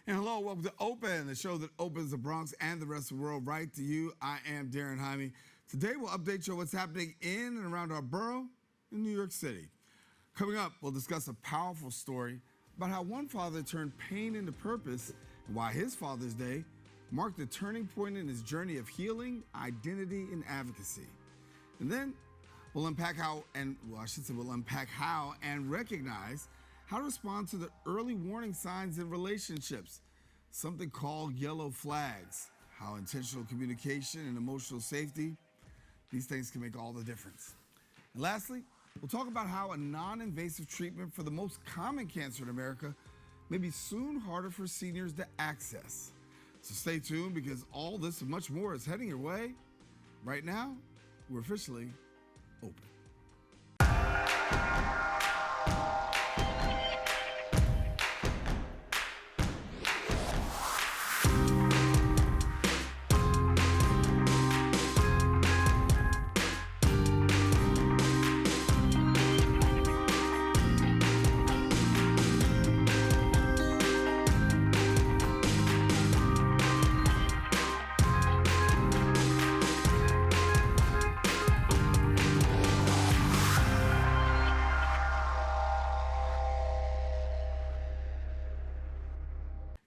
And hello, welcome to Open, the show that opens the Bronx and the rest of the world right to you. I am Daren, Jaime. Today we'll update you on what's happening in and around our borough in New York City. Coming up, we'll discuss a powerful story about how one father turned pain into purpose and why his Father's Day marked a turning point in his journey of healing, identity, and advocacy. And then we'll unpack how and recognize how to respond to the early warning signs in relationships, something called yellow flags, how intentional communication and emotional safety, these things can make all the difference. And lastly, we'll talk about how a non-invasive treatment for the most common cancer in America may be soon harder for seniors to access. So stay tuned because all this and much more is heading your way. Right now, we're officially open.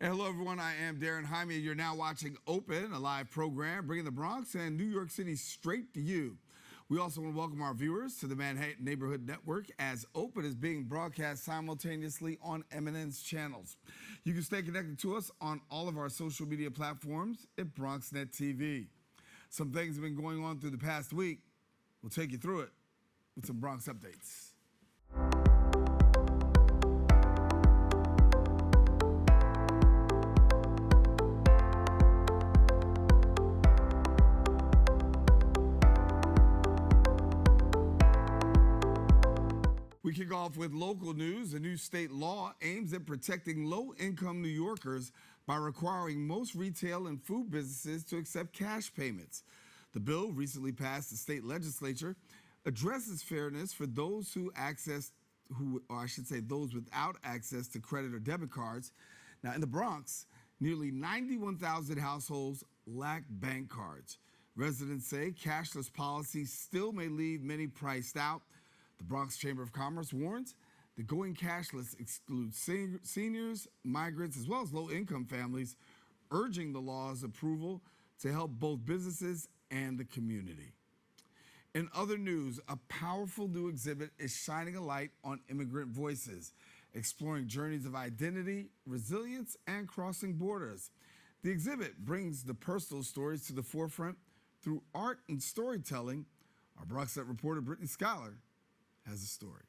And hello, everyone. I am Daren Jaime. You're now watching Open, a live program bringing the Bronx and New York City straight to you. We also want to welcome our viewers to the Manhattan Neighborhood Network, as Open is being broadcast simultaneously on MNN's channels. You can stay connected to us on all of our social media platforms at BronxNet TV. Some things have been going on through the past week. We'll take you through it with some Bronx updates. We kick off with local news. A new state law aims at protecting low-income New Yorkers by requiring most retail and food businesses to accept cash payments. The bill, recently passed the state legislature, addresses fairness for those those without access to credit or debit cards. Now, in the Bronx, nearly 91,000 households lack bank cards. Residents say cashless policies still may leave many priced out. The Bronx Chamber of Commerce warns that going cashless excludes seniors, migrants, as well as low-income families, urging the law's approval to help both businesses and the community. In other news, a powerful new exhibit is shining a light on immigrant voices, exploring journeys of identity, resilience, and crossing borders. The exhibit brings the personal stories to the forefront through art and storytelling. Our BronxNet reporter, Brittany Schuyler, has a story.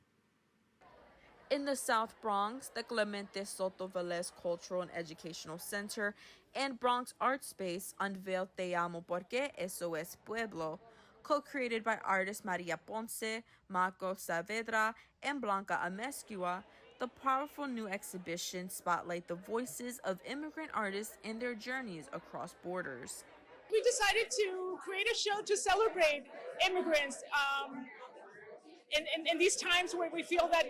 In the South Bronx, the Clemente Soto Velez Cultural and Educational Center and Bronx Art Space unveiled Te Amo Porque Eso Es Pueblo, co-created by artists Maria Ponce, Marco Saavedra, and Blanca Amezcua. The powerful new exhibition spotlights the voices of immigrant artists and their journeys across borders. We decided to create a show to celebrate immigrants in these times where we feel that,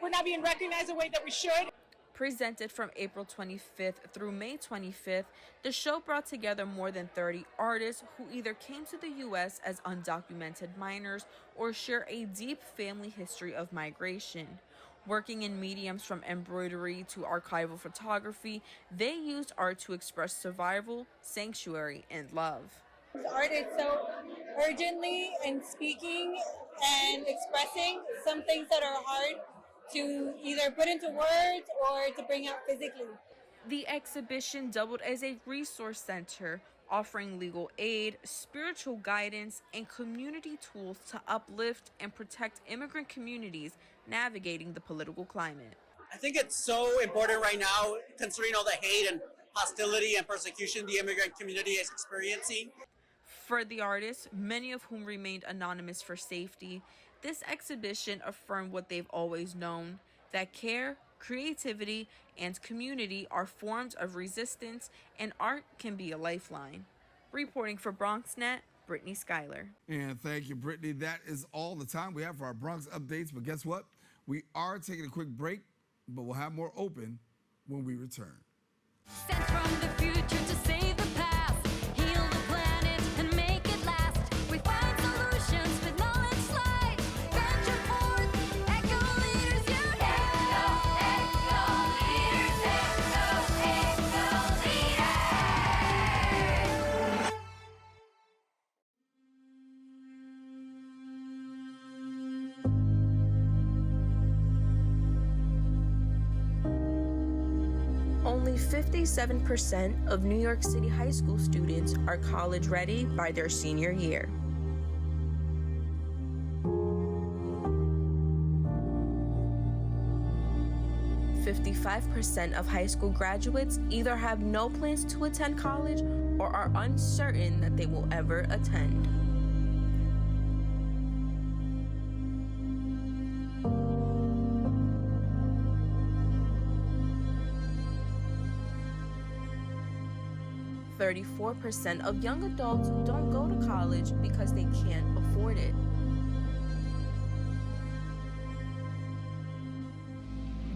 we're not being recognized the way that we should. Presented from April 25th through May 25th, the show brought together more than 30 artists who either came to the U.S. as undocumented minors or share a deep family history of migration. Working in mediums from embroidery to archival photography, they used art to express survival, sanctuary, and love. Art is so urgently and speaking and expressing some things that are hard to either put into words or to bring out physically. The exhibition doubled as a resource center, offering legal aid, spiritual guidance, and community tools to uplift and protect immigrant communities navigating the political climate. I think it's so important right now, considering all the hate and hostility and persecution the immigrant community is experiencing. For the artists, many of whom remained anonymous for safety, this exhibition affirmed what they've always known, that care, creativity, and community are forms of resistance, and art can be a lifeline. Reporting for BronxNet, Brittany Schuyler. And thank you, Brittany. That is all the time we have for our Bronx updates, but guess what? We are taking a quick break, but we'll have more Open when we return. Sense from the future to save the past, heal the planet and make it last. We find solutions with knowledge light. Venture forth, echo leaders unite. Echo leaders, echo leaders. Only 57% of New York City high school students are college ready by their senior year. "55% of high school graduates either have no plans to attend college or are uncertain that they will ever attend. "34% of young adults don't go to college because they can't afford it.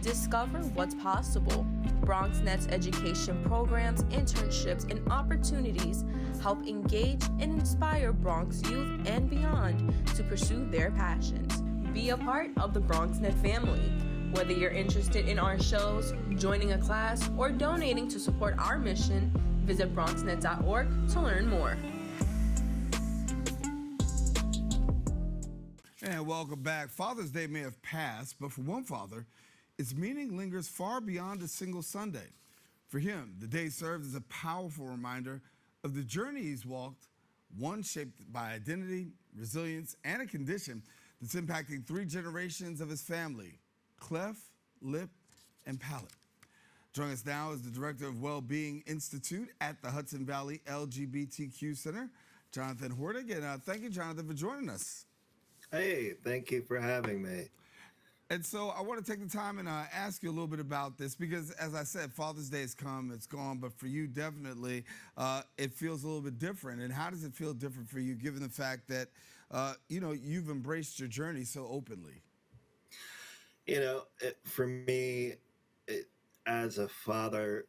Discover what's possible. BronxNet's education programs, internships, and opportunities help engage and inspire Bronx youth and beyond to pursue their passions. Be a part of the BronxNet family. Whether you're interested in our shows, joining a class, or donating to support our mission, visit BronxNet.org to learn more. And welcome back. Father's Day may have passed, but for one father, its meaning lingers far beyond a single Sunday. For him, the day served as a powerful reminder of the journey he's walked, one shaped by identity, resilience, and a condition that's impacting 3 generations of his family: cleft, lip, and palate. Joining us now is the Director of Wellbeing Institute at the Hudson Valley LGBTQ Center, Johnathan Hornig. And thank you, Johnathan, for joining us. Hey, thank you for having me. And so I want to take the time and ask you a little bit about this because, as I said, Father's Day has come, it's gone, but for you, definitely, it feels a little bit different. And how does it feel different for you, given the fact that, you've embraced your journey so openly? For me, as a father,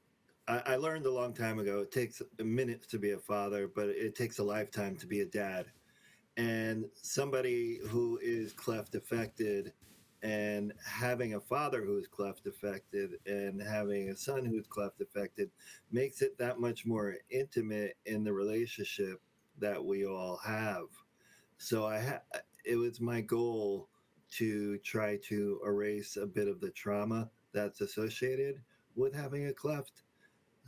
I learned a long time ago, it takes minutes to be a father, but it takes a lifetime to be a dad. And somebody who is cleft affected and having a father who's cleft affected and having a son who's cleft affected makes it that much more intimate in the relationship that we all have. So it was my goal to try to erase a bit of the trauma that's associated with having a cleft.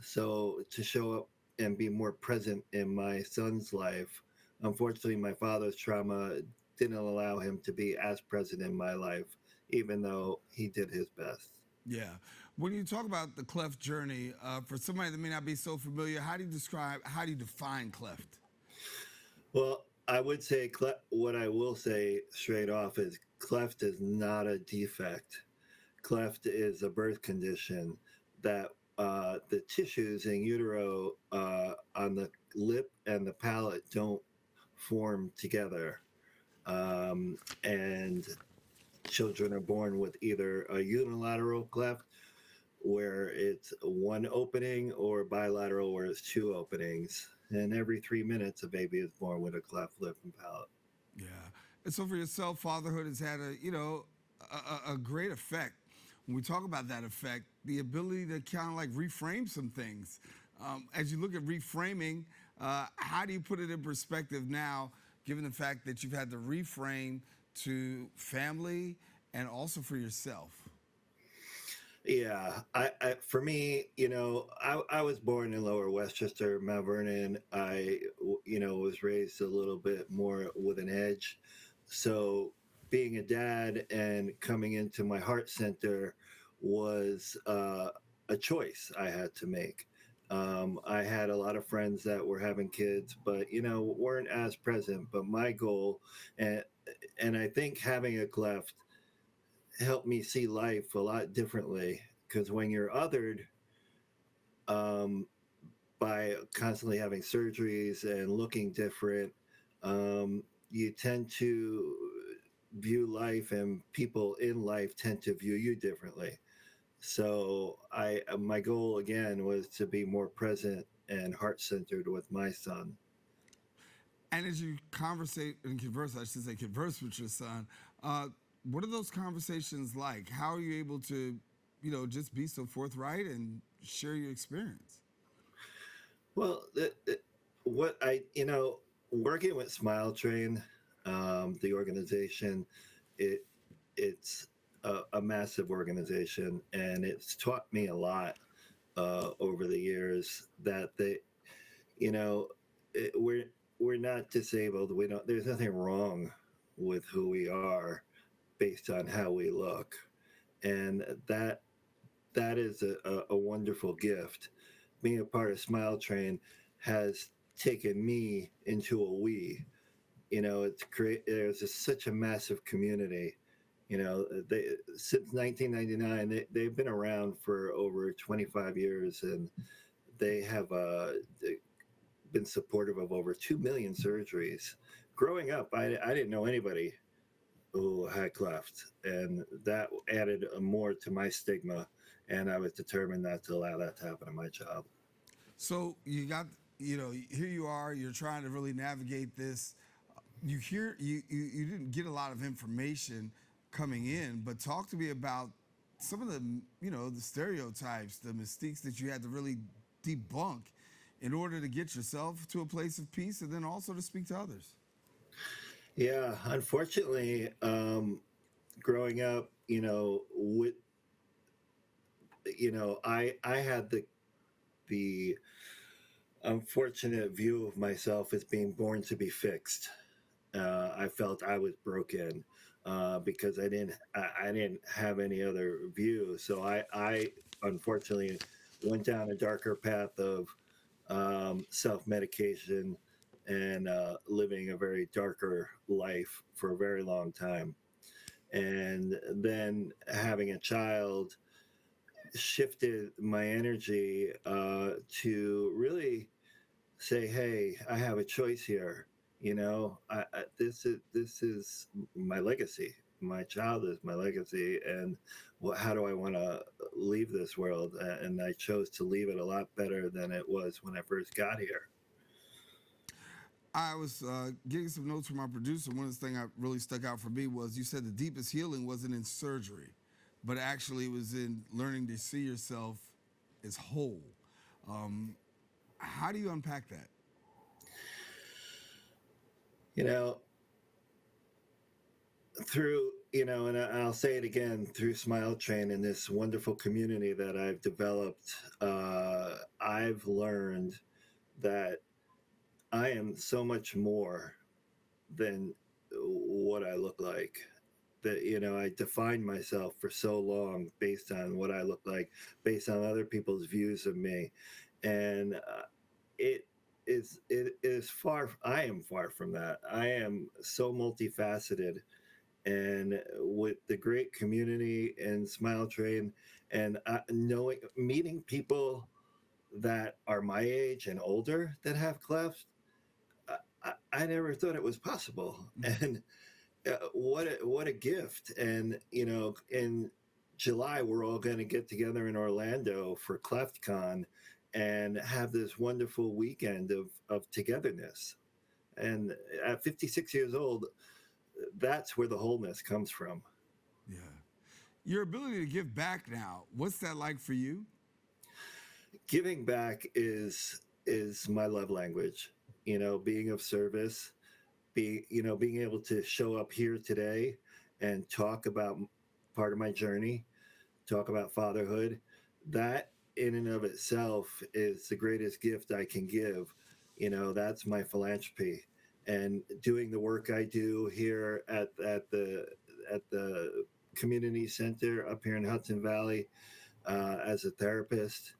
So to show up and be more present in my son's life. Unfortunately, my father's trauma didn't allow him to be as present in my life, even though he did his best. Yeah. When you talk about the cleft journey, for somebody that may not be so familiar, how do you define cleft? Well, I would say what I will say straight off is cleft is not a defect. Cleft is a birth condition that the tissues in utero on the lip and the palate don't form together. And children are born with either a unilateral cleft where it's one opening or bilateral where it's 2 openings. And every 3 minutes, a baby is born with a cleft lip and palate. Yeah. And so for yourself, fatherhood has had a great effect. When we talk about that effect, the ability to kind of like reframe some things. As you look at reframing, how do you put it in perspective now, given the fact that you've had to reframe to family and also for yourself? Yeah, for me, I was born in Lower Westchester, Mount Vernon. I, was raised a little bit more with an edge. So being a dad and coming into my heart center was a choice I had to make. I had a lot of friends that were having kids, but, weren't as present. But my goal, and I think having a cleft helped me see life a lot differently, because when you're othered by constantly having surgeries and looking different, you tend to view life, and people in life tend to view you differently. So my goal again was to be more present and heart centered with my son. And as you conversate and converse, I should say converse with your son, what are those conversations like? How are you able to, just be so forthright and share your experience? Well, what working with Smile Train, the organization, it it's a massive organization, and it's taught me a lot over the years that you know, we're not disabled. We don't. There's nothing wrong with who we are based on how we look, and that is a wonderful gift. Being a part of Smile Train has taken me into a we. It's great. There's such a massive community. They since 1999, they've been around for over 25 years, and they have been supportive of over 2 million surgeries. Growing up, I didn't know anybody who had cleft, and that added more to my stigma. And I was determined not to allow that to happen to my child. So you got, here you are, you're trying to really navigate this. You didn't get a lot of information coming in, but talk to me about some of the, the stereotypes, the mystiques that you had to really debunk in order to get yourself to a place of peace and then also to speak to others. Yeah, unfortunately, growing up, with I had the unfortunate view of myself as being born to be fixed. I felt I was broken because I didn't have any other view. So I unfortunately went down a darker path of self medication and living a very darker life for a very long time. And then having a child shifted my energy to really say, "Hey, I have a choice here. This is my legacy. My child is my legacy, and how do I want to leave this world?" And I chose to leave it a lot better than it was when I first got here. I was getting some notes from our producer. One of the things that really stuck out for me was you said the deepest healing wasn't in surgery, but actually it was in learning to see yourself as whole. How do you unpack that? You know, through and I'll say it again, through Smile Train and this wonderful community that I've developed, I've learned that I am so much more than what I look like. That I defined myself for so long based on what I look like, based on other people's views of me, and it is far. I am far from that. I am so multifaceted, and with the great community and Smile Train, and meeting people that are my age and older that have cleft, I never thought it was possible. And what a gift. And in July we're all going to get together in Orlando for CleftCon and have this wonderful weekend of togetherness. And at 56 years old, that's where the wholeness comes from. Yeah. Your ability to give back now, what's that like for you? Giving back is my love language. Being of service, being able to show up here today and talk about part of my journey, talk about fatherhood. That in and of itself is the greatest gift I can give. That's my philanthropy. And doing the work I do here at the community center up here in Hudson Valley as a therapist,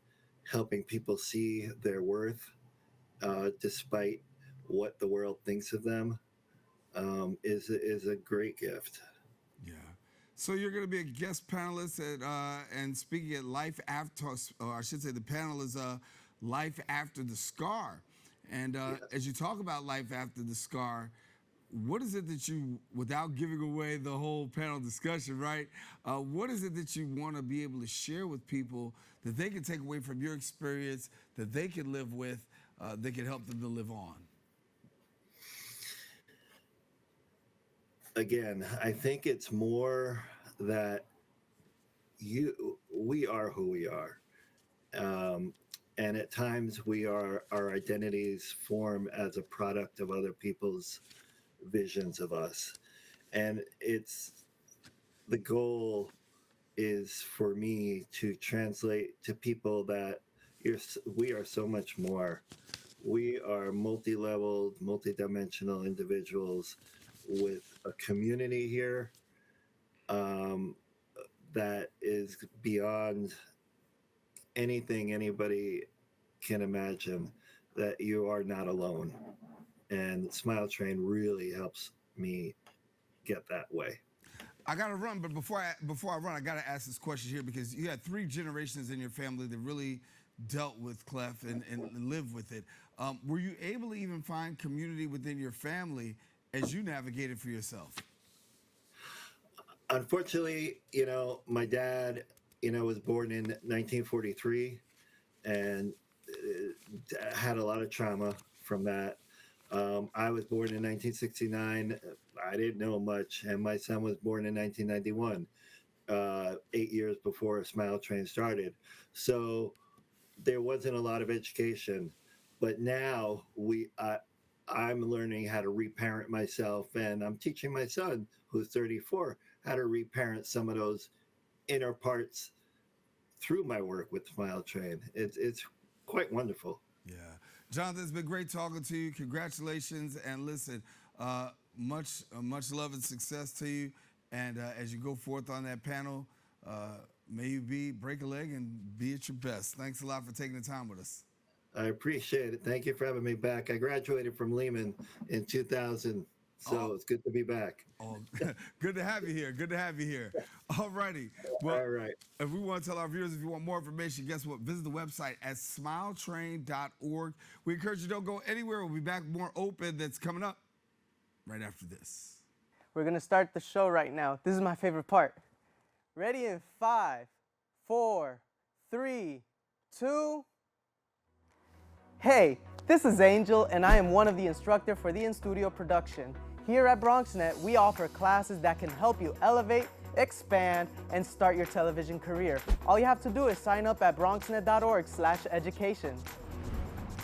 helping people see their worth despite what the world thinks of them, is a great gift. Yeah. So you're going to be a guest panelist and speaking at Life After, or I should say the panel is Life After the Scar. And as you talk about life after the scar, what is it that you, without giving away the whole panel discussion, right? What is it that you want to be able to share with people that they can take away from your experience, that they can live with, that can help them to live on? Again, I think it's more that we are who we are. And at times our identities form as a product of other people's visions of us. And the goal is for me to translate to people that we are so much more. We are multi-leveled, multi-dimensional individuals with a community here that is beyond anything anybody can imagine, that you are not alone. And Smile Train really helps me get that way. I gotta run, but before I run, I gotta ask this question here, because you had 3 generations in your family that really dealt with clef and lived with it. Were you able to even find community within your family as you navigated for yourself? Unfortunately, my dad, was born in 1943 and had a lot of trauma from that. I was born in 1969. I didn't know much, and my son was born in 1991, 8 years before Smile Train started. So there wasn't a lot of education, but now I'm learning how to reparent myself, and I'm teaching my son, who's 34, how to reparent some of those inner parts through my work with Smile Train. It's quite wonderful. Yeah. Johnathan, it's been great talking to you. Congratulations. And listen, much love and success to you. And as you go forth on that panel, may you break a leg and be at your best. Thanks a lot for taking the time with us. I appreciate it. Thank you for having me back. I graduated from Lehman in 2000, so it's good to be back. Oh, good to have you here. Good to have you here. All righty. Well, all right. If we want to tell our viewers, if you want more information, guess what? Visit the website at smiletrain.org. We encourage you, don't go anywhere. We'll be back more open. That's coming up right after this. We're going to start the show right now. This is my favorite part. Ready in 5, 4, 3, 2. Hey, this is Angel, and I am one of the instructors for the in-studio production. Here at BronxNet, we offer classes that can help you elevate, expand, and start your television career. All you have to do is sign up at bronxnet.org/education.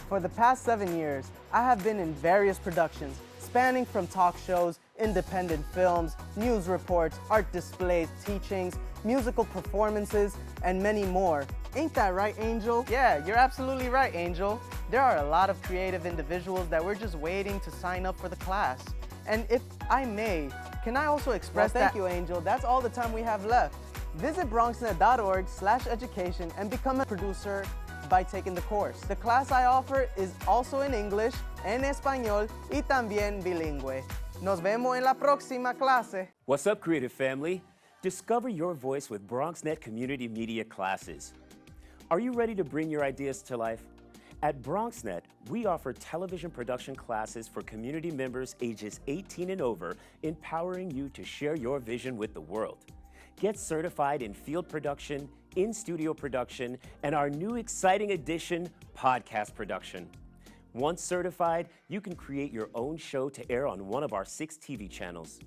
For the past 7 years, I have been in various productions, spanning from talk shows, independent films, news reports, art displays, teachings, musical performances, and many more. Ain't that right, Angel? Yeah, you're absolutely right, Angel. There are a lot of creative individuals that we're just waiting to sign up for the class. And if I may, can I also express that? Thank you, Angel. That's all the time we have left. Visit bronxnet.org/education and become a producer by taking the course. The class I offer is also in English, en español y también bilingüe. Nos vemos en la próxima clase. What's up, creative family? Discover your voice with BronxNet Community Media classes. Are you ready to bring your ideas to life? At BronxNet, we offer television production classes for community members ages 18 and over, empowering you to share your vision with the world. Get certified in field production, in-studio production, and our new exciting addition, podcast production. Once certified, you can create your own show to air on one of our 6 TV channels.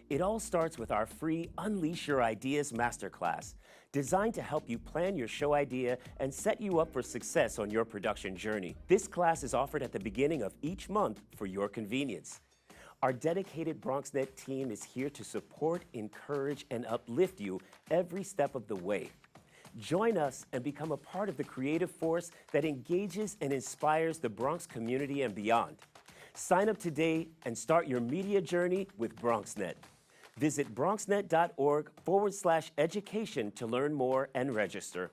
It all starts with our free Unleash Your Ideas Masterclass, designed to help you plan your show idea and set you up for success on your production journey. This class is offered at the beginning of each month for your convenience. Our dedicated BronxNet team is here to support, encourage, and uplift you every step of the way. Join us and become a part of the creative force that engages and inspires the Bronx community and beyond. Sign up today and start your media journey with BronxNet. Visit bronxnet.org/education to learn more and register.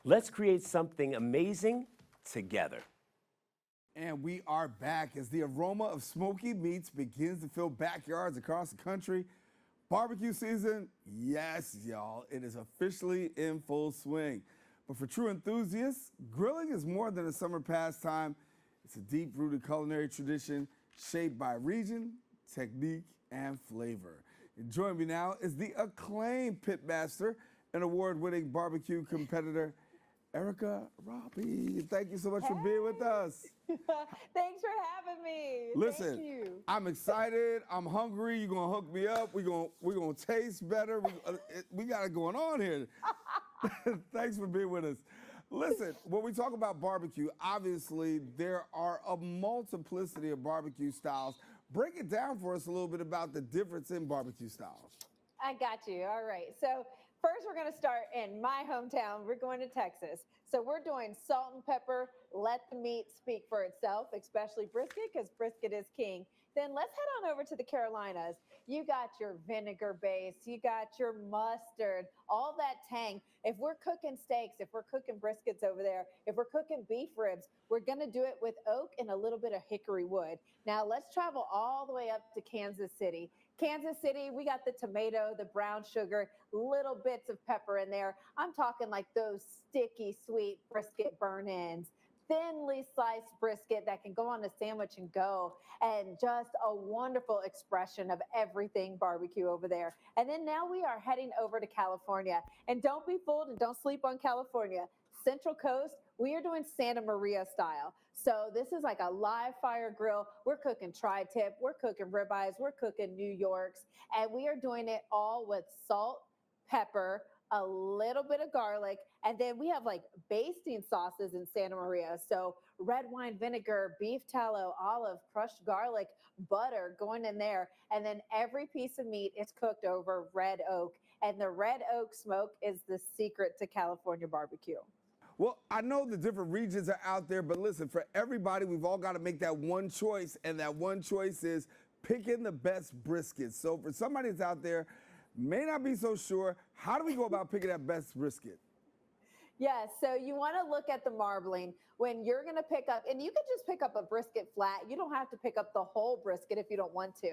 Let's create something amazing together. And we are back as the aroma of smoky meats begins to fill backyards across the country. Barbecue season, yes, y'all, it is officially in full swing. But for true enthusiasts, grilling is more than a summer pastime. It's a deep-rooted culinary tradition shaped by region, technique, and flavor. And joining me now is the acclaimed pitmaster and award-winning barbecue competitor, Erica Robbie. Thank you so much for being with us. Thanks for having me. Listen, Thank you. I'm excited. I'm hungry. You're gonna hook me up. We're gonna taste better. We got it going on here. Thanks for being with us. Listen, when we talk about barbecue, obviously there are a multiplicity of barbecue styles. Break it down for us a little bit about the difference in barbecue styles. I got you. All right. So first we're going to start in my hometown. We're going to Texas. So we're doing salt and pepper. Let the meat speak for itself, especially brisket, because brisket is king. Then let's head on over to the Carolinas. You got your vinegar base, you got your mustard, all that tang. If we're cooking steaks, if we're cooking briskets over there, if we're cooking beef ribs, we're gonna do it with oak and a little bit of hickory wood. Now let's travel all the way up to Kansas City. Kansas City, we got the tomato, the brown sugar, little bits of pepper in there. I'm talking like those sticky, sweet brisket burn-ins. Thinly sliced brisket that can go on a sandwich and go, and just a wonderful expression of everything barbecue over there. And then now we are heading over to California. And don't be fooled and don't sleep on California. Central Coast, we are doing Santa Maria style. So this is like a live fire grill. We're cooking tri-tip, we're cooking ribeyes, we're cooking New Yorks, and we are doing it all with salt, pepper, a little bit of garlic, and then we have like basting sauces in Santa Maria. So red wine vinegar, beef tallow, olive, crushed garlic, butter going in there. And then every piece of meat is cooked over red oak. And the red oak smoke is the secret to California barbecue. Well, I know the different regions are out there, but listen, for everybody, we've all got to make that one choice, and that one choice is picking the best brisket. So for somebody that's out there, may not be so sure, how do we go about picking that best brisket? Yes, so you want to look at the marbling when you're going to pick up, and you can just pick up a brisket flat. You don't have to pick up the whole brisket if you don't want to.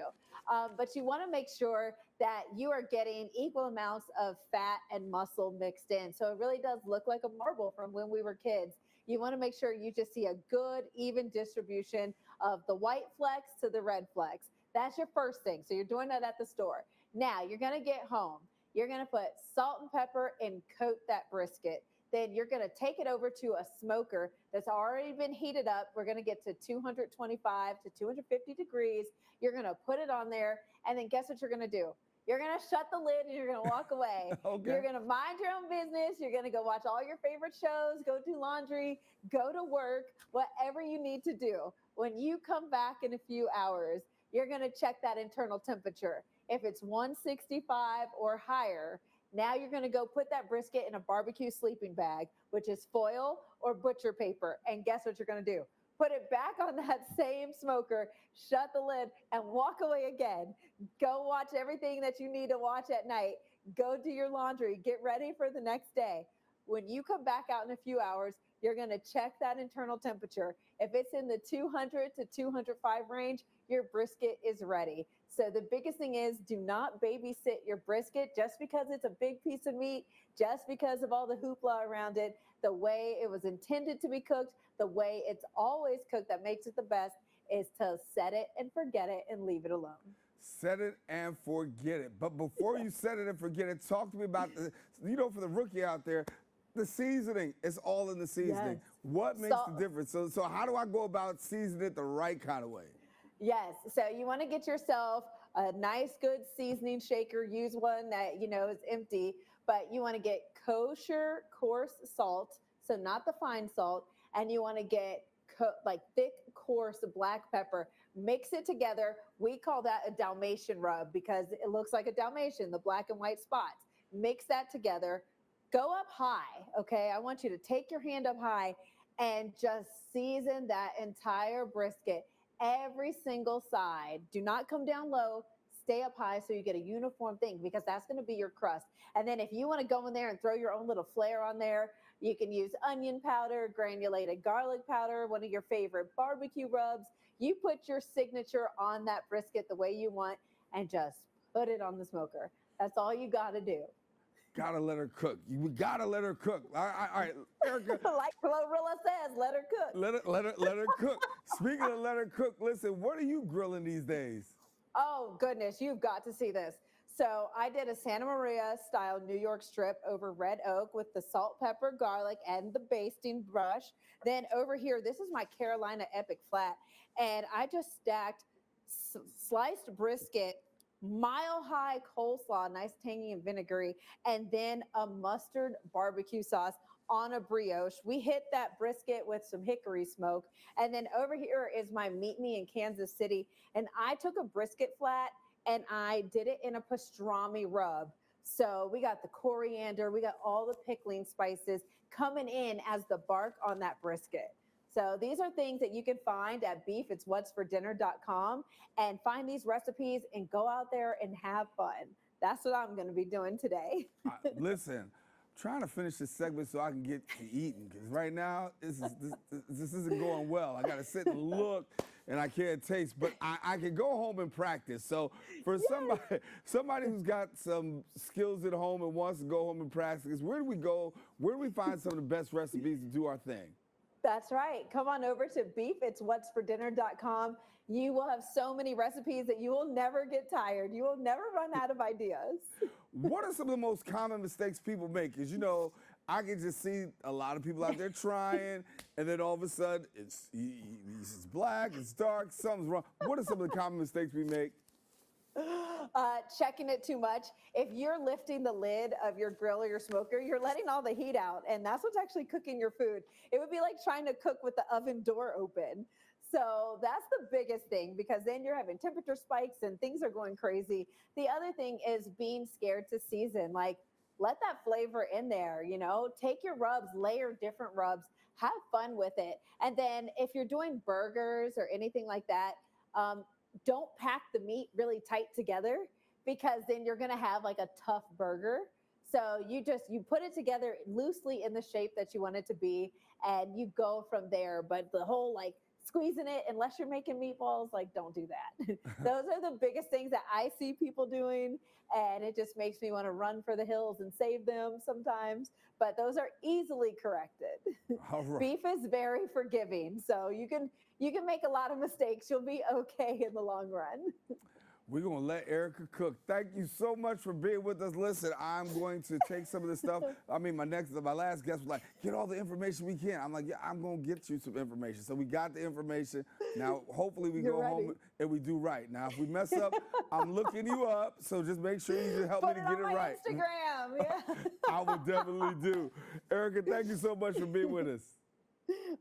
But you want to make sure that you are getting equal amounts of fat and muscle mixed in. So it really does look like a marble from when we were kids. You want to make sure you just see a good, even distribution of the white flecks to the red flecks. That's your first thing. So you're doing that at the store. Now you're going to get home. You're going to put salt and pepper and coat that brisket. Then you're going to take it over to a smoker that's already been heated up. We're going to get to 225 to 250 degrees. You're going to put it on there. And then guess what you're going to do? You're going to shut the lid and you're going to walk away. Okay. You're going to mind your own business. You're going to go watch all your favorite shows, go do laundry, go to work, whatever you need to do. When you come back in a few hours, you're going to check that internal temperature. If it's 165 or higher, now you're going to go put that brisket in a barbecue sleeping bag, which is foil or butcher paper. And guess what you're going to do? Put it back on that same smoker, shut the lid, and walk away again. Go watch everything that you need to watch at night. Go do your laundry. Get ready for the next day. When you come back out in a few hours, you're going to check that internal temperature. If it's in the 200 to 205 range, your brisket is ready. So the biggest thing is, do not babysit your brisket just because it's a big piece of meat, just because of all the hoopla around it. The way it was intended to be cooked, the way it's always cooked that makes it the best is to set it and forget it and leave it alone. Set it and forget it. But before you set it and forget it, talk to me about the, for the rookie out there, the seasoning. It's all in the seasoning. Yes. What makes the difference? So how do I go about seasoning it the right kind of way? Yes. So you want to get yourself a nice, good seasoning shaker. Use one that, is empty, but you want to get kosher, coarse salt. So not the fine salt. And you want to get thick, coarse black pepper. Mix it together. We call that a Dalmatian rub because it looks like a Dalmatian, the black and white spots. Mix that together. Go up high, okay? I want you to take your hand up high and just season that entire brisket, every single side. Do not come down low. Stay up high so you get a uniform thing because that's going to be your crust. And then if you want to go in there and throw your own little flair on there, you can use onion powder, granulated garlic powder, one of your favorite barbecue rubs. You put your signature on that brisket the way you want and just put it on the smoker. That's all you got to do. Gotta let her cook. We gotta let her cook. All right, Erica. Like Glorilla says, let her cook. Let her cook. Speaking of let her cook, listen, what are you grilling these days? Oh, goodness, you've got to see this. So I did a Santa Maria style New York strip over red oak with the salt, pepper, garlic, and the basting brush. Then over here, this is my Carolina Epic Flat. And I just stacked sliced brisket, mile high coleslaw, nice tangy and vinegary, and then a mustard barbecue sauce on a brioche. We hit that brisket with some hickory smoke. And then over here is my Meet Me in Kansas City. And I took a brisket flat and I did it in a pastrami rub. So we got the coriander, we got all the pickling spices coming in as the bark on that brisket. So these are things that you can find at beefitswhatsfordinner.com and find these recipes and go out there and have fun. That's what I'm going to be doing today. Listen, I'm trying to finish this segment so I can get to eating, because right now this isn't going well. I got to sit and look, and I can't taste, but I can go home and practice. So for somebody who's got some skills at home and wants to go home and practice, where do we go? Where do we find some of the best recipes to do our thing? That's right. Come on over to beefitswhatsfordinner.com. You will have so many recipes that you will never get tired. You will never run out of ideas. What are some of the most common mistakes people make? Because, you know, I can just see a lot of people out there trying, and then all of a sudden it's black, it's dark, something's wrong. What are some of the common mistakes we make? Checking it too much. If you're lifting the lid of your grill or your smoker, you're letting all the heat out, and that's what's actually cooking your food. It would be like trying to cook with the oven door open. So that's the biggest thing, because then you're having temperature spikes and things are going crazy. The other thing is being scared to season. Like, let that flavor in there, you know, take your rubs, layer different rubs, have fun with it. And then if you're doing burgers or anything like that, don't pack the meat really tight together, because then you're going to have like a tough burger. So you put it together loosely in the shape that you want it to be, and you go from there. But the whole like squeezing it, unless you're making meatballs, like, don't do that. Those are the biggest things that I see people doing, and it just makes me want to run for the hills and save them sometimes. But those are easily corrected. All right. Beef is very forgiving, so you can make a lot of mistakes. You'll be okay in the long run. We're going to let Erica cook. Thank you so much for being with us. Listen, I'm going to take some of this stuff. I mean, my last guest was like, get all the information we can. I'm like, yeah, I'm going to get you some information. So we got the information. Now, hopefully we go home and we do right. Now, if we mess up, I'm looking you up. So just make sure you just help me to get it right. Instagram, yeah. I will definitely do. Erica, thank you so much for being with us.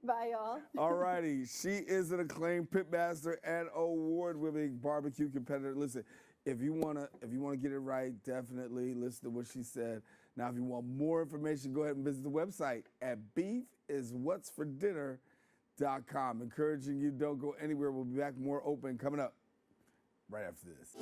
Bye, y'all. All righty. She is an acclaimed pitmaster and award-winning barbecue competitor. Listen, if you wanna get it right, definitely listen to what she said. Now, if you want more information, go ahead and visit the website at beefiswhatsfordinner.com. Encouraging you, don't go anywhere. We'll be back more open coming up right after this.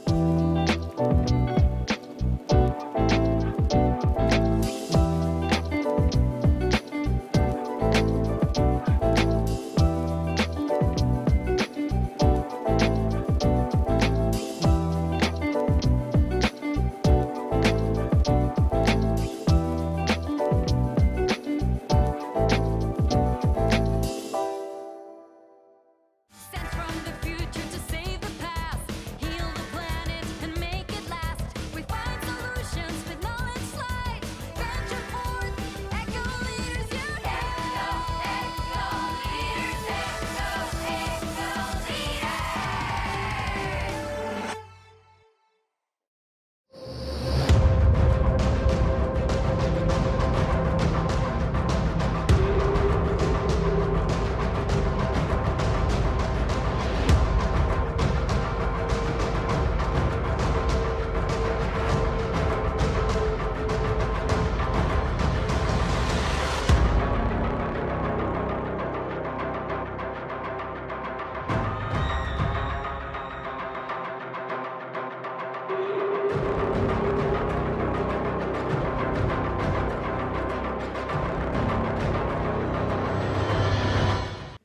Sent from the future to save the past, heal the planet and make it last. We find solutions with knowledge slides. Venture forth, echo leaders unite. Echo leaders, echo leaders.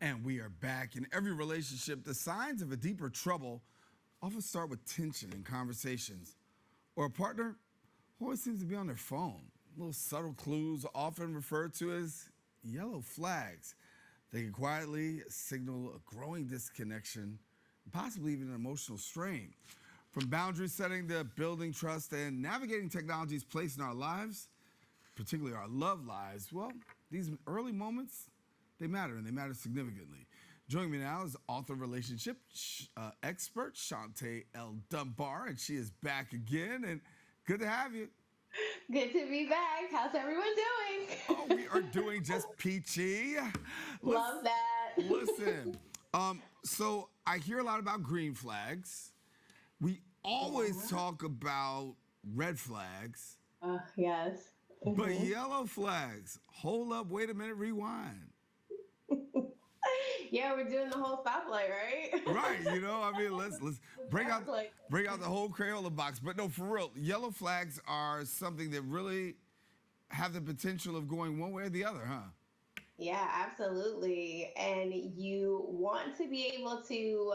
And we are back. In every relationship, the signs of a deeper trouble often start with tension in conversations. Or a partner who always seems to be on their phone. Little subtle clues, often referred to as yellow flags. They can quietly signal a growing disconnection, possibly even an emotional strain. From boundary setting to building trust and navigating technology's place in our lives, particularly our love lives, well, these early moments, they matter, and they matter significantly. Joining me now is author relationship expert Shauntay L. Dunbar, and she is back again, and good to have you. Good to be back. How's everyone doing? Oh, we are doing just peachy. Love that. Listen, so I hear a lot about green flags. We always talk about red flags. Yes. But yellow flags, hold up, wait a minute, rewind. Yeah, we're doing the whole stoplight, right? Right, I mean, let's bring out the whole Crayola box. But no, for real, yellow flags are something that really have the potential of going one way or the other, huh? Yeah, absolutely. And you want to be able to,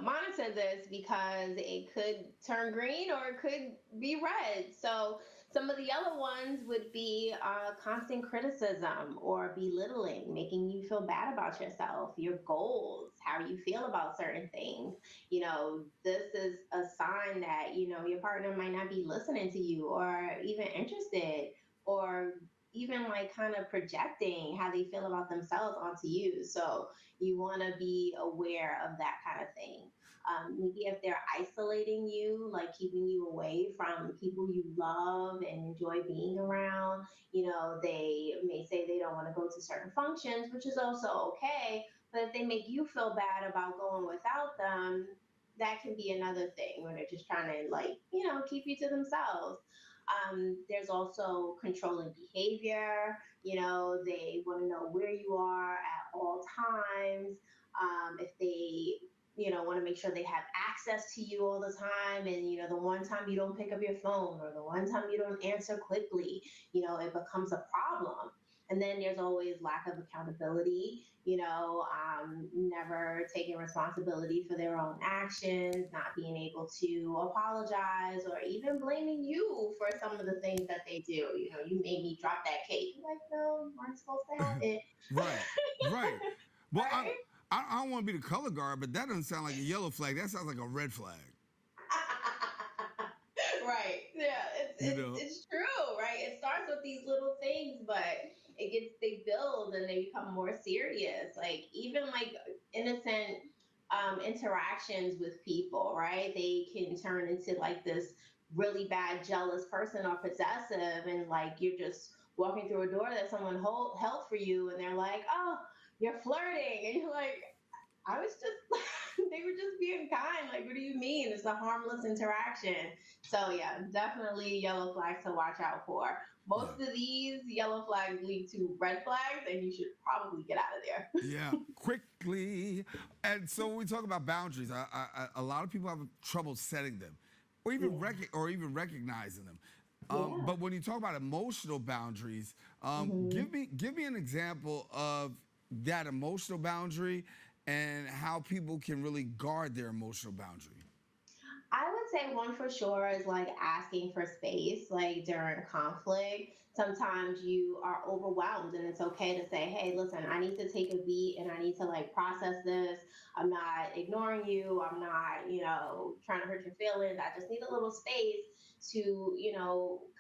monitor this because it could turn green or it could be red. So some of the yellow ones would be constant criticism or belittling, making you feel bad about yourself, your goals, how you feel about certain things. This is a sign that, your partner might not be listening to you or even interested, or even like kind of projecting how they feel about themselves onto you. So you want to be aware of that kind of thing. Maybe if they're isolating you, like keeping you away from people you love and enjoy being around, they may say they don't want to go to certain functions, which is also okay. But if they make you feel bad about going without them, that can be another thing where they're just trying to keep you to themselves. There's also controlling behavior. They want to know where you are at all times. If they, want to make sure they have access to you all the time. And, the one time you don't pick up your phone or the one time you don't answer quickly, it becomes a problem. And then there's always lack of accountability, never taking responsibility for their own actions, not being able to apologize, or even blaming you for some of the things that they do. You made me drop that cake. You're like, no, you weren't supposed to have it. Right. Well, Right? I don't want to be the color guard, but that doesn't sound like a yellow flag. That sounds like a red flag. Right. Yeah, it's true, right? It starts with these little things, but they build and they become more serious. Like even like innocent interactions with people, right? They can turn into like this really bad jealous person or possessive, and like you're just walking through a door that someone held for you, and they're like, "Oh, you're flirting," and you're like, "I was just." They were just being kind. Like, what do you mean? It's a harmless interaction. So yeah, definitely yellow flags to watch out for. Most of these yellow flags lead to red flags, and you should probably get out of there. Yeah, quickly. And so when we talk about boundaries, a lot of people have trouble setting them, or even recognizing them. But when you talk about emotional boundaries, give me an example of that emotional boundary and how people can really guard their emotional boundary. I would say one for sure is like asking for space, like during conflict. Sometimes you are overwhelmed and it's okay to say, hey, listen, I need to take a beat and I need to like process this. I'm not ignoring you. I'm not, trying to hurt your feelings. I just need a little space to,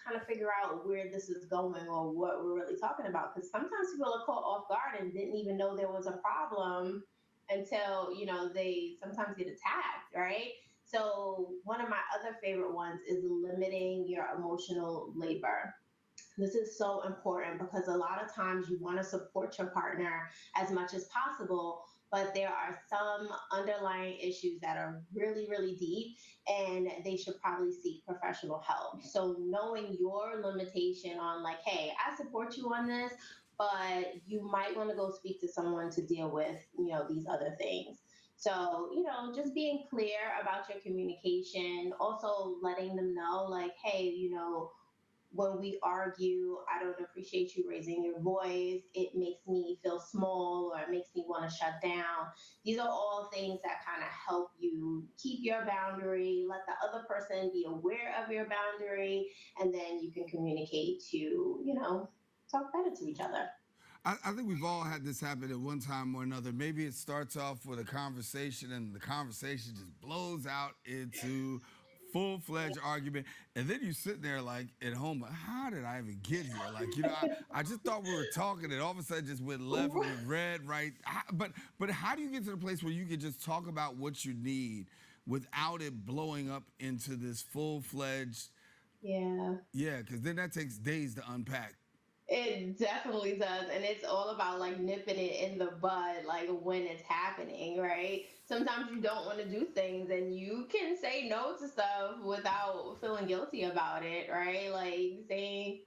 kind of figure out where this is going or what we're really talking about. Because sometimes people are caught off guard and didn't even know there was a problem until, they sometimes get attacked, right? So one of my other favorite ones is limiting your emotional labor. This is so important because a lot of times you want to support your partner as much as possible, but there are some underlying issues that are really, really deep and they should probably seek professional help. So knowing your limitation on like, hey, I support you on this, but you might want to go speak to someone to deal with, these other things. So, just being clear about your communication, also letting them know like, hey, when we argue, I don't appreciate you raising your voice. It makes me feel small or it makes me want to shut down. These are all things that kind of help you keep your boundary, let the other person be aware of your boundary, and then you can communicate to, talk better to each other. I think we've all had this happen at one time or another. Maybe it starts off with a conversation and the conversation just blows out into full-fledged argument. And then you sit there like at home, like, how did I even get here? Like, I just thought we were talking and all of a sudden just went left and went red, right? But how do you get to the place where you can just talk about what you need without it blowing up into this full-fledged, Yeah. yeah, because then that takes days to unpack. It definitely does. And it's all about like nipping it in the bud, like when it's happening, right? Sometimes you don't want to do things and you can say no to stuff without feeling guilty about it, right? Like saying,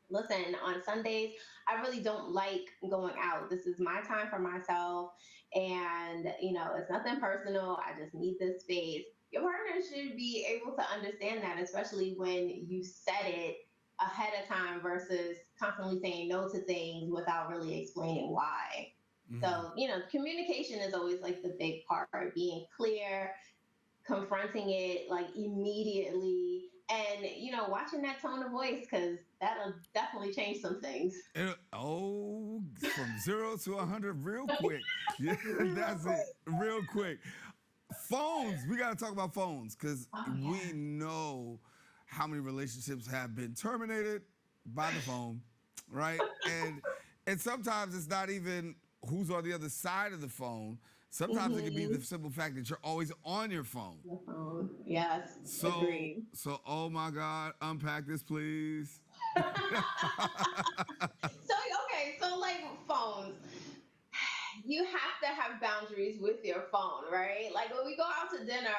listen, on Sundays, I really don't like going out. This is my time for myself. And, it's nothing personal. I just need this space. Your partner should be able to understand that, especially when you set it ahead of time versus constantly saying no to things without really explaining why. So, communication is always like the big part, being clear, confronting it like immediately, and, watching that tone of voice because that'll definitely change some things. From 0 to 100 real quick. Yeah, that's it. Real quick. Phones. We got to talk about phones because we know how many relationships have been terminated by the phone, right? And sometimes it's not even who's on the other side of the phone. Sometimes it can be the simple fact that you're always on your phone. The phone. Yes. Agreed. So, oh my God, unpack this, please. So like phones, you have to have boundaries with your phone, right? Like when we go out to dinner,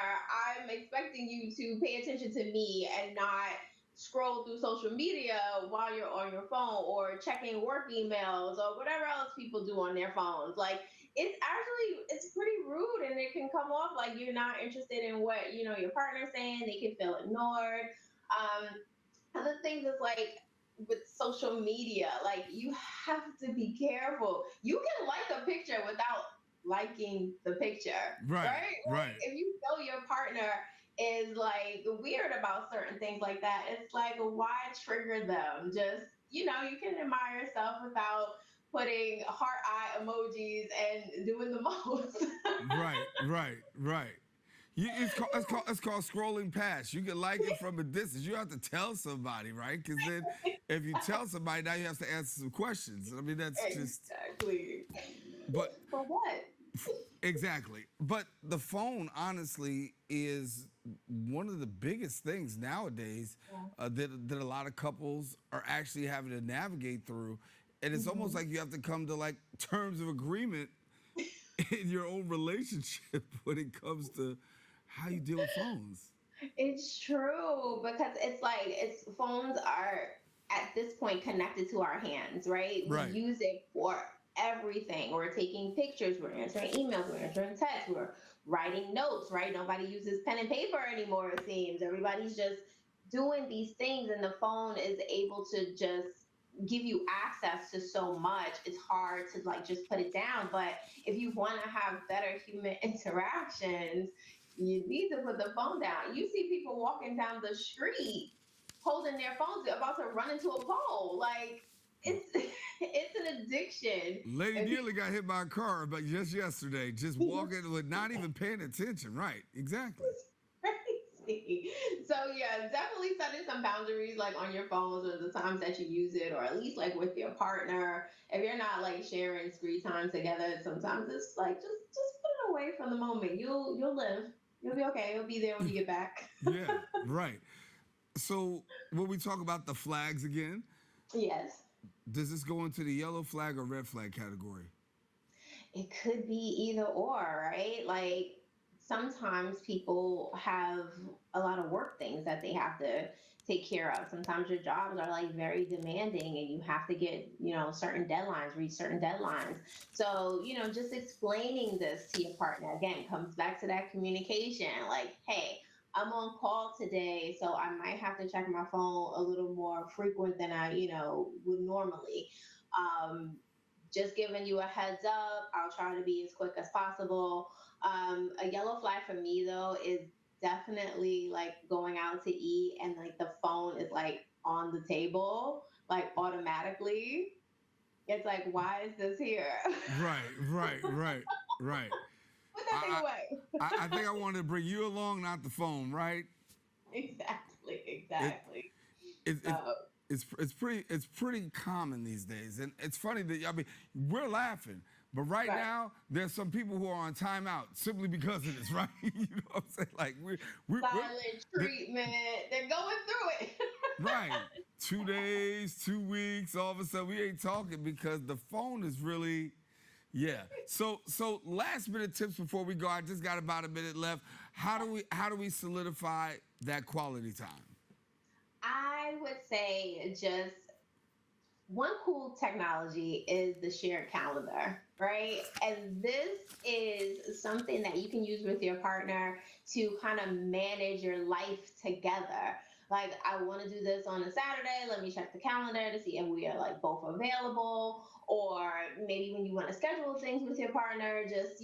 I'm expecting you to pay attention to me and not scroll through social media while you're on your phone or checking work emails or whatever else people do on their phones. Like it's pretty rude and it can come off like you're not interested in what, your partner's saying. They can feel ignored. Other things is like with social media, like you have to be careful. You can like a picture without liking the picture, right? Right. If you know your partner is like weird about certain things like that, it's like, why trigger them? Just, you can admire yourself without putting heart eye emojis and doing the most. Right. It's called scrolling past. You can like it from a distance. You have to tell somebody, right? Because then if you tell somebody, now you have to answer some questions. I mean, that's just... Exactly. But for what? Exactly. But the phone, honestly, is one of the biggest things nowadays that a lot of couples are actually having to navigate through. And it's almost like you have to come to like terms of agreement in your own relationship when it comes to how you deal with phones. It's true because phones are at this point connected to our hands, right? Right. We use it for everything. We're taking pictures, we're answering emails, we're answering texts, we're writing notes, right? Nobody uses pen and paper anymore, it seems. Everybody's just doing these things and the phone is able to just give you access to so much. It's hard to like just put it down. But if you want to have better human interactions, you need to put the phone down. You see people walking down the street holding their phones, about to run into a pole. Like it's an addiction. Lady nearly got hit by a car, but just yesterday, just walking with not even paying attention. Right, exactly. Crazy. So yeah, definitely setting some boundaries like on your phones or the times that you use it, or at least like with your partner. If you're not like sharing screen time together, sometimes it's like just put it away for the moment. You'll live. You'll be okay. You'll be there when you get back. Yeah, right. So when we talk about the flags again, yes. Does this go into the yellow flag or red flag category? It could be either or, right? Like sometimes people have a lot of work things that they have to take care of. Sometimes your jobs are like very demanding and you have to get, certain deadlines, reach certain deadlines. So, just explaining this to your partner, again, comes back to that communication. Like, hey, I'm on call today, so I might have to check my phone a little more frequent than I, would normally. Just giving you a heads up. I'll try to be as quick as possible. A yellow flag for me, though, is definitely like going out to eat and like the phone is like on the table, like automatically. it's like, why is this here? Right. Put that thing away. I think I wanted to bring you along, not the phone, right? Exactly. It, So, it's pretty common these days, and it's funny that we're laughing, but right now there's some people who are on timeout simply because of this, right? You know what I'm saying? Like we're silent treatment. They're going through it. right. 2 days, 2 weeks, all of a sudden we ain't talking because the phone is really. Yeah. So last minute tips before we go. I just got about a minute left. How do we solidify that quality time? I would say just one cool technology is the shared calendar, right? And this is something that you can use with your partner to kind of manage your life together. Like, I want to do this on a Saturday. Let me check the calendar to see if we are like both available. Or maybe when you want to schedule things with your partner, just,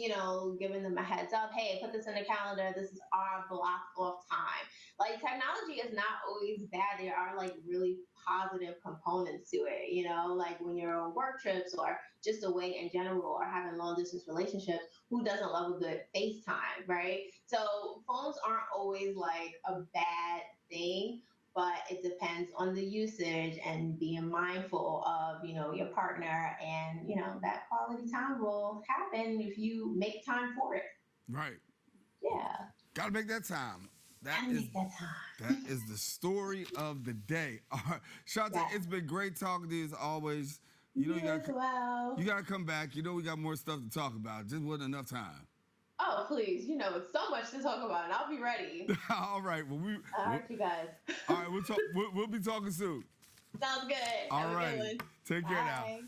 giving them a heads up. Hey, put this in the calendar. This is our block of time. Like, technology is not always bad. There are like really positive components to it, like when you're on work trips or just away in general or having long distance relationships, who doesn't love a good FaceTime, right? So phones aren't always like a bad thing, but it depends on the usage and being mindful of, your partner, and, that quality time will happen if you make time for it. Right. Yeah. Gotta make that time. Make that time. That is the story of the day. All right. Shauntay, it's been great talking to you as always. You gotta come back. We got more stuff to talk about. Just wasn't enough time. Oh, please. It's so much to talk about, and I'll be ready. All right. Well, all right, you guys. All right. We'll be talking soon. Sounds good. All right. Take care now. Bye.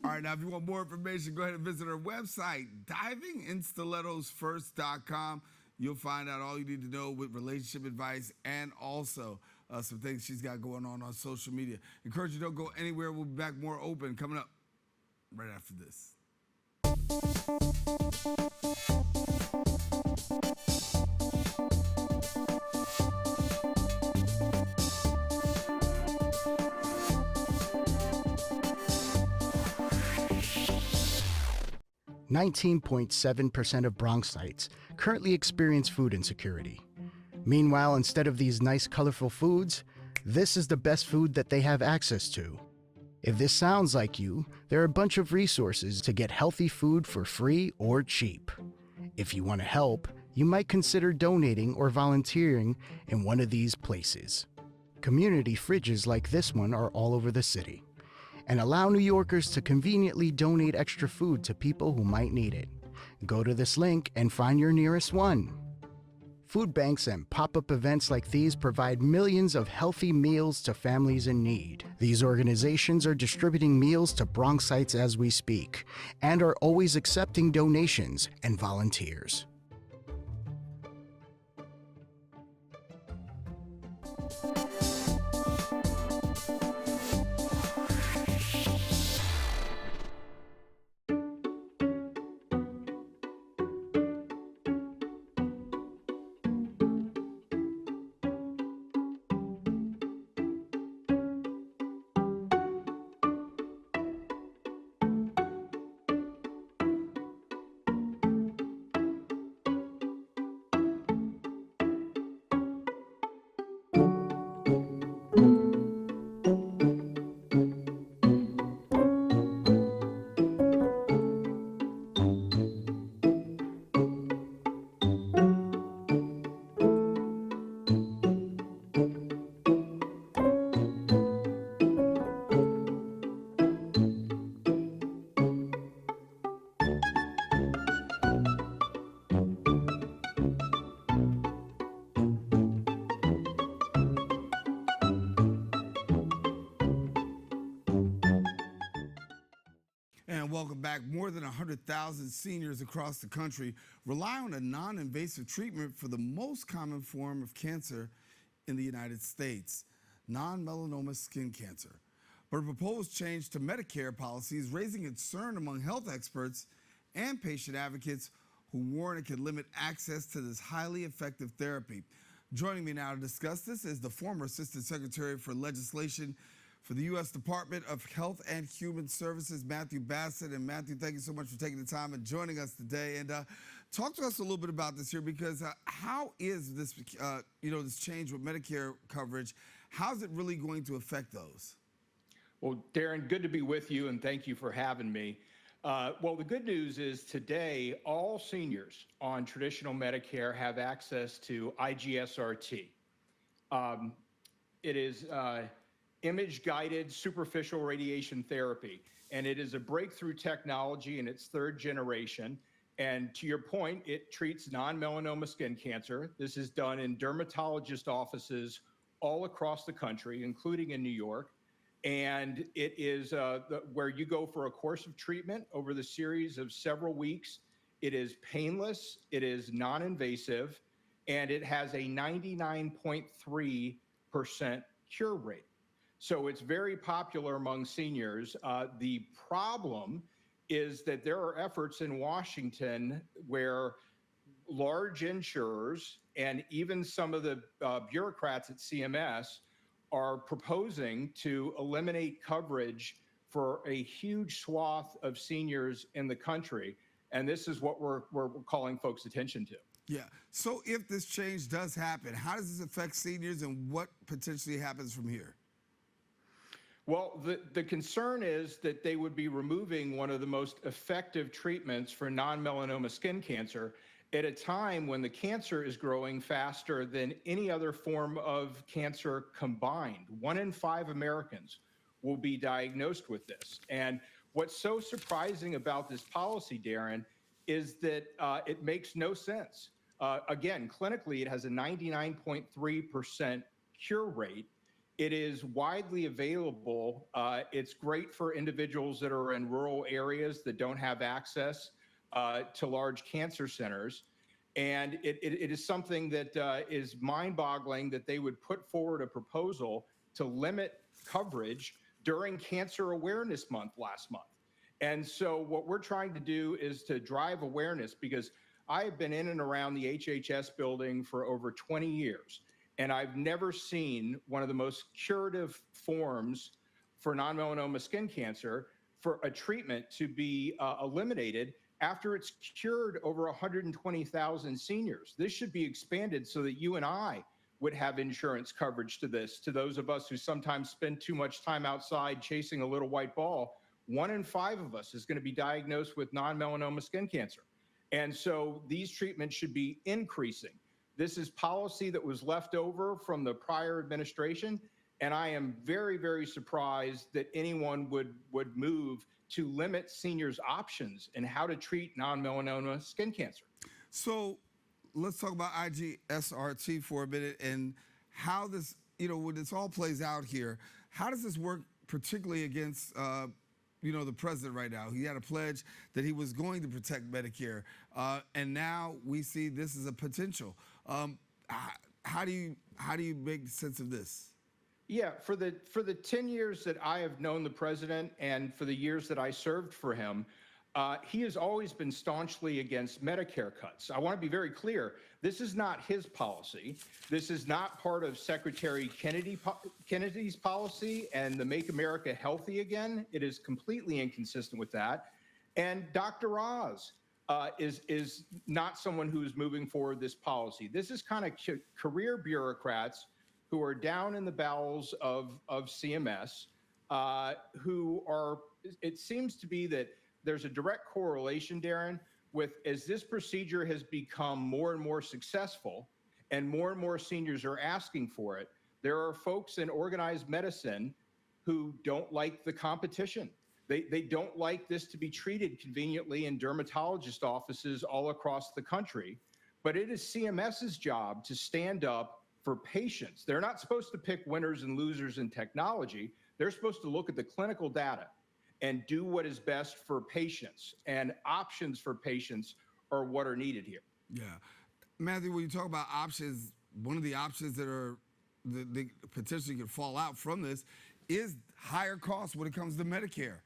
All right. Now, if you want more information, go ahead and visit our website, divinginstilettosfirst.com. You'll find out all you need to know with relationship advice and also some things she's got going on social media. Encourage you, don't go anywhere. We'll be back more open coming up right after this. 19.7% of Bronxites currently experience food insecurity. Meanwhile, instead of these nice, colorful foods, this is the best food that they have access to. If this sounds like you, there are a bunch of resources to get healthy food for free or cheap. If you want to help, you might consider donating or volunteering in one of these places. Community fridges like this one are all over the city and allow New Yorkers to conveniently donate extra food to people who might need it. Go to this link and find your nearest one. Food banks and pop-up events like these provide millions of healthy meals to families in need. These organizations are distributing meals to Bronxites as we speak and are always accepting donations and volunteers. And welcome back. More than 100,000 seniors across the country rely on a non-invasive treatment for the most common form of cancer in the United States, non-melanoma skin cancer. But a proposed change to Medicare policy is raising concern among health experts and patient advocates who warn it could limit access to this highly effective therapy. Joining me now to discuss this is the former Assistant Secretary for Legislation for the U.S. Department of Health and Human Services, Matthew Bassett. And Matthew, thank you so much for taking the time and joining us today. And talk to us a little bit about this here, because how is this, this change with Medicare coverage, how's it really going to affect those? Well, Daren, good to be with you, and thank you for having me. Well, the good news is today, all seniors on traditional Medicare have access to IGSRT. It is image-guided superficial radiation therapy, and it is a breakthrough technology in its third generation. And to your point, it treats non-melanoma skin cancer. This is done in dermatologist offices all across the country, including in New York. And it is where you go for a course of treatment over the series of several weeks. It is painless, it is non-invasive, and it has a 99.3% cure rate. So it's very popular among seniors. The problem is that there are efforts in Washington where large insurers and even some of the bureaucrats at CMS are proposing to eliminate coverage for a huge swath of seniors in the country. And this is what we're calling folks' attention to. Yeah. So if this change does happen, how does this affect seniors and what potentially happens from here? Well, the concern is that they would be removing one of the most effective treatments for non-melanoma skin cancer at a time when the cancer is growing faster than any other form of cancer combined. 1 in 5 Americans will be diagnosed with this. And what's so surprising about this policy, Daren, is that it makes no sense. Again, clinically, it has a 99.3% cure rate. It is widely available. It's great for individuals that are in rural areas that don't have access to large cancer centers. And it is something that is mind-boggling that they would put forward a proposal to limit coverage during Cancer Awareness Month last month. And so what we're trying to do is to drive awareness, because I have been in and around the HHS building for over 20 years, and I've never seen one of the most curative forms for non-melanoma skin cancer for a treatment to be eliminated after it's cured over 120,000 seniors. This should be expanded so that you and I would have insurance coverage to this. To those of us who sometimes spend too much time outside chasing a little white ball, 1 in 5 of us is going to be diagnosed with non-melanoma skin cancer. And so these treatments should be increasing. This is policy that was left over from the prior administration, and I am very, very surprised that anyone would move to limit seniors' options in how to treat non-melanoma skin cancer. So let's talk about IGSRT for a minute and how this, when this all plays out here, how does this work particularly against, the president right now? He had a pledge that he was going to protect Medicare, and now we see this as a potential. How do you make sense of this? Yeah, for the 10 years that I have known the president and for the years that I served for him, he has always been staunchly against Medicare cuts. I want to be very clear. This is not his policy. This is not part of Secretary Kennedy's policy and the Make America Healthy Again. It is completely inconsistent with that. And Dr. Oz is not someone who is moving forward this policy. This is kind of career bureaucrats who are down in the bowels of CMS, who are, it seems to be that there's a direct correlation, Daren, with as this procedure has become more and more successful and more seniors are asking for it, there are folks in organized medicine who don't like the competition. They don't like this to be treated conveniently in dermatologist offices all across the country, but it is CMS's job to stand up for patients. They're not supposed to pick winners and losers in technology. They're supposed to look at the clinical data and do what is best for patients, and options for patients are what are needed here. Yeah. Matthew, when you talk about options, one of the options that potentially could fall out from this is higher costs when it comes to Medicare.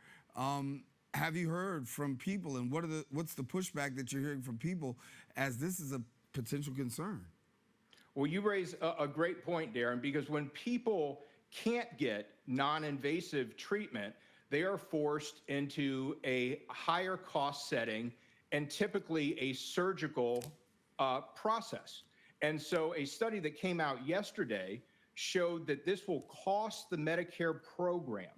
Have you heard from people, and what's the pushback that you're hearing from people as this is a potential concern? Well, you raise a great point, Daren, because when people can't get non-invasive treatment, they are forced into a higher cost setting and typically a surgical process. And so a study that came out yesterday showed that this will cost the Medicare program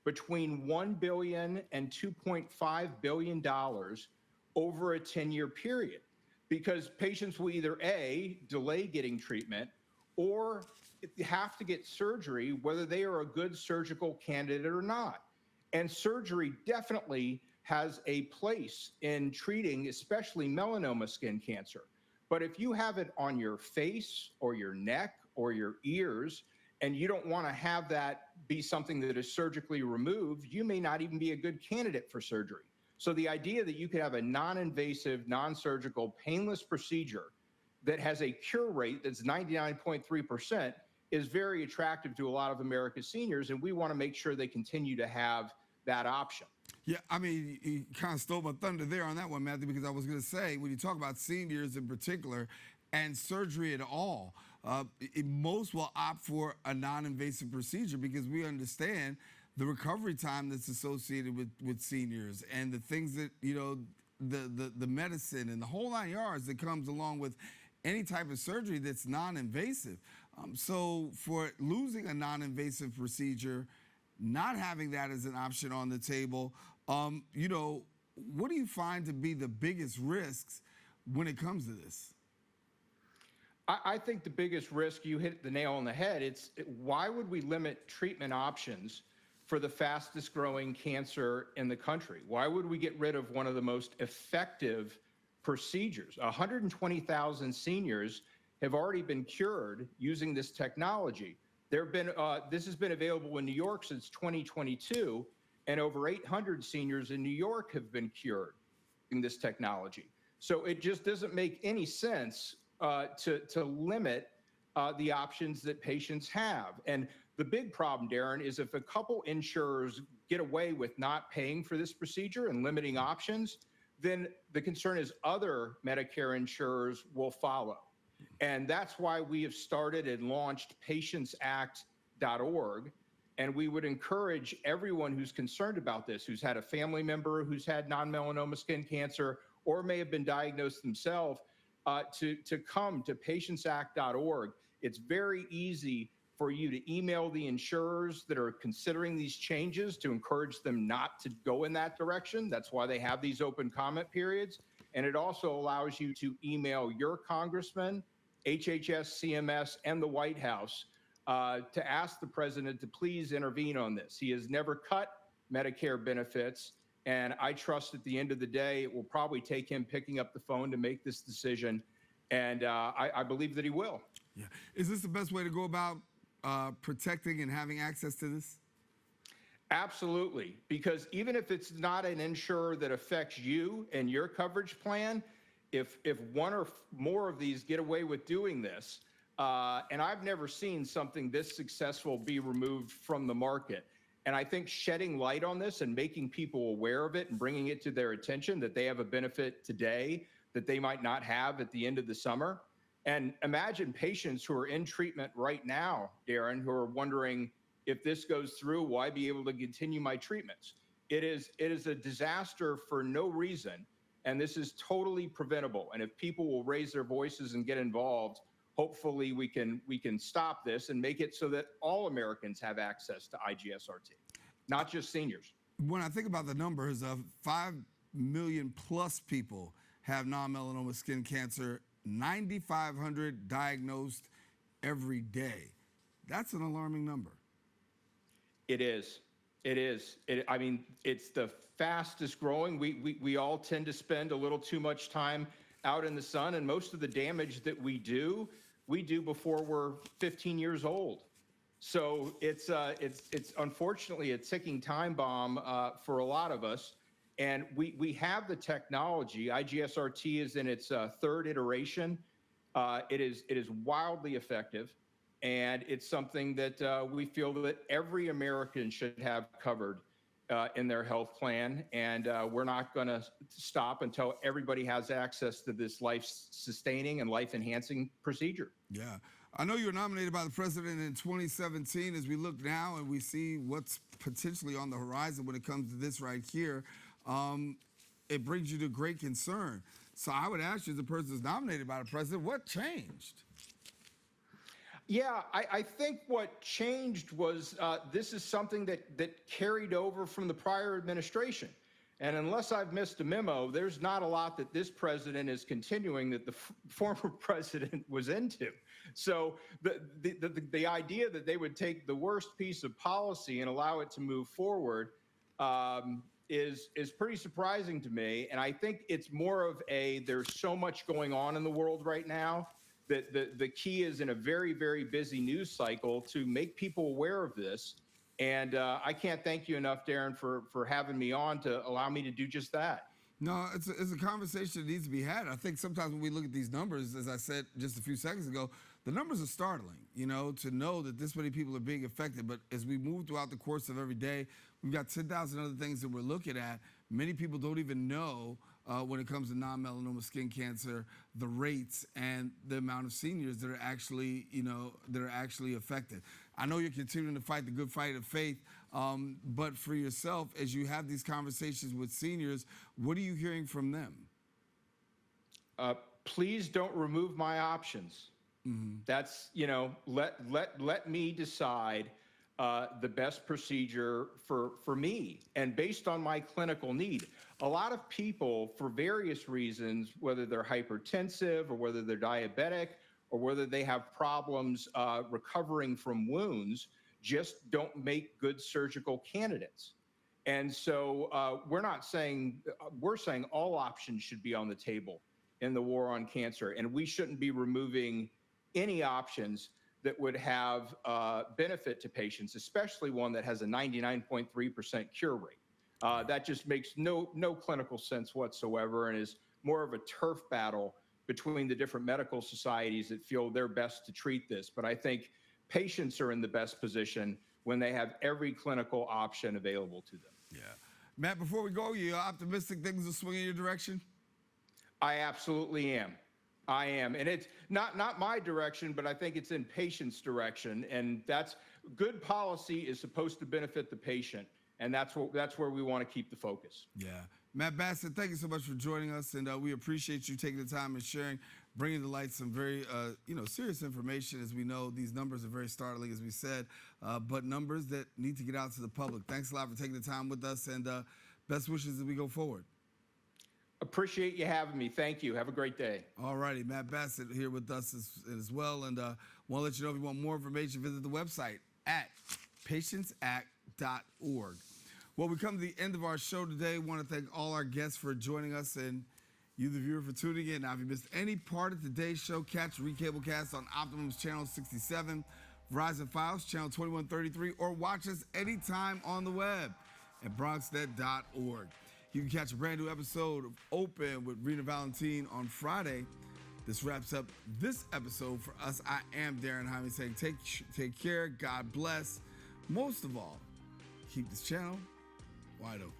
between $1 billion and $2.5 billion over a 10-year period, because patients will either A, delay getting treatment, or have to get surgery whether they are a good surgical candidate or not. And surgery definitely has a place in treating especially melanoma skin cancer. But if you have it on your face or your neck or your ears, and you don't want to have that be something that is surgically removed, you may not even be a good candidate for surgery. So the idea that you could have a non-invasive, non-surgical, painless procedure that has a cure rate that's 99.3% is very attractive to a lot of American seniors, and we want to make sure they continue to have that option. Yeah, I mean, you kind of stole my thunder there on that one, Matthew, because I was going to say, when you talk about seniors in particular and surgery at all, most will opt for a non-invasive procedure because we understand the recovery time that's associated with seniors and the things that, you know, the medicine and the whole 9 yards that comes along with any type of surgery that's non-invasive. So for losing a non-invasive procedure, not having that as an option on the table, you know, what do you find to be the biggest risks when it comes to this? I think the biggest risk, you hit the nail on the head, why would we limit treatment options for the fastest growing cancer in the country? Why would we get rid of one of the most effective procedures? 120,000 seniors have already been cured using this technology. This has been available in New York since 2022, and over 800 seniors in New York have been cured in this technology. So it just doesn't make any sense to limit the options that patients have. And the big problem, Daren, is if a couple insurers get away with not paying for this procedure and limiting options, then the concern is other Medicare insurers will follow. And that's why we have started and launched patientsact.org. And we would encourage everyone who's concerned about this, who's had a family member who's had non-melanoma skin cancer or may have been diagnosed themselves, to come to patientsact.org. It's very easy for you to email the insurers that are considering these changes to encourage them not to go in that direction. That's why they have these open comment periods. And it also allows you to email your congressman, HHS, CMS, and the White House to ask the president to please intervene on this. He has never cut Medicare benefits, and I trust at the end of the day, it will probably take him picking up the phone to make this decision, and I believe that he will. Yeah. Is this the best way to go about protecting and having access to this? Absolutely, because even if it's not an insurer that affects you and your coverage plan, if one or more of these get away with doing this, and I've never seen something this successful be removed from the market. And I think shedding light on this and making people aware of it and bringing it to their attention that they have a benefit today that they might not have at the end of the summer. And imagine patients who are in treatment right now, Daren, who are wondering, if this goes through, will I be able to continue my treatments? It is a disaster for no reason, and this is totally preventable. And if people will raise their voices and get involved, hopefully we can stop this and make it so that all Americans have access to IGSRT, not just seniors. When I think about the numbers of 5 million plus people have non-melanoma skin cancer, 9,500 diagnosed every day. That's an alarming number. It is. It is. I mean, it's the fastest growing. We all tend to spend a little too much time out in the sun, and most of the damage that we do before we're 15 years old. So it's unfortunately a ticking time bomb for a lot of us. And we have the technology. IGSRT is in its third iteration. It is wildly effective. And it's something that we feel that every American should have covered in their health plan. And we're not going to stop until everybody has access to this life-sustaining and life-enhancing procedure. Yeah. I know you were nominated by the president in 2017. As we look now and we see what's potentially on the horizon when it comes to this right here, it brings you to great concern. So I would ask you, as a person who's nominated by the president, what changed? Yeah, I think what changed was this is something that carried over from the prior administration. And unless I've missed a memo, there's not a lot that this president is continuing that the former president was into. So the idea that they would take the worst piece of policy and allow it to move forward is pretty surprising to me. And I think it's more of there's so much going on in the world right now that the key is in a very, very busy news cycle to make people aware of this. And I can't thank you enough, Daren, for having me on to allow me to do just that. No, it's a conversation that needs to be had. I think sometimes when we look at these numbers, as I said just a few seconds ago, the numbers are startling, to know that this many people are being affected. But as we move throughout the course of every day, we've got 10,000 other things that we're looking at. Many people don't even know when it comes to non-melanoma skin cancer, the rates and the amount of seniors that are actually, affected. I know you're continuing to fight the good fight of faith, but for yourself, as you have these conversations with seniors, what are you hearing from them? Please don't remove my options. Mm-hmm. That's, let me decide the best procedure for me and based on my clinical need. A lot of people, for various reasons, whether they're hypertensive or whether they're diabetic or whether they have problems recovering from wounds, just don't make good surgical candidates. And so we're saying all options should be on the table in the war on cancer, and we shouldn't be removing any options that would have benefit to patients, especially one that has a 99.3% cure rate. That just makes no clinical sense whatsoever and is more of a turf battle between the different medical societies that feel they're best to treat this. But I think patients are in the best position when they have every clinical option available to them. Yeah. Matt, before we go, you optimistic things will swing in your direction? I absolutely am. I am. And it's not my direction, but I think it's in patients' direction. And that's good policy is supposed to benefit the patient. And that's where we want to keep the focus. Yeah. Matt Bassett, thank you so much for joining us. And we appreciate you taking the time and sharing, bringing to light some very, serious information. As we know, these numbers are very startling, as we said, but numbers that need to get out to the public. Thanks a lot for taking the time with us, and best wishes as we go forward. Appreciate you having me. Thank you. Have a great day. All righty. Matt Bassett here with us as well. And want to let you know if you want more information, visit the website at patientsact.org. Well, we come to the end of our show today. I want to thank all our guests for joining us and you, the viewer, for tuning in. Now, if you missed any part of today's show, catch Recablecast on Optimum's Channel 67, Verizon Files, Channel 2133, or watch us anytime on the web at BronxNet.org. You can catch a brand new episode of Open with Rena Valentine on Friday. This wraps up this episode for us. I am Daren Jaime saying take care, God bless. Most of all, keep this channel wide open.